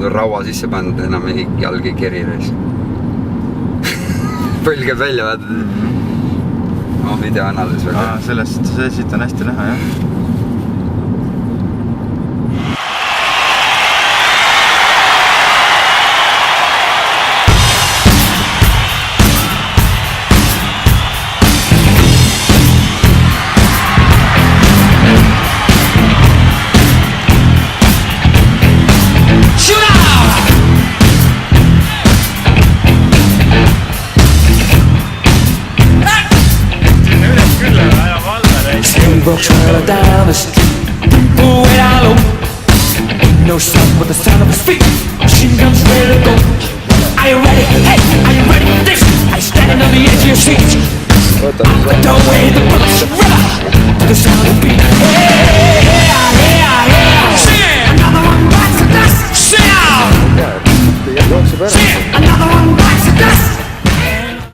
raua sisse pannud, enam jalg ei keri reis. Põll käib välja, vaatad videoanalüüs väga. Sellest siit on hästi näha, jah. Trailer down the street, way down low. No stop with the sound of his feet. Machine guns ready to go. Are you ready? Hey, are you ready for this? Are you standing on the edge of your seat? Don't wait, the bullets should run to the sound of the beat. Hey, yeah. Sing! Another one bites the dust. Sing out! Sing! Another one bites the dust.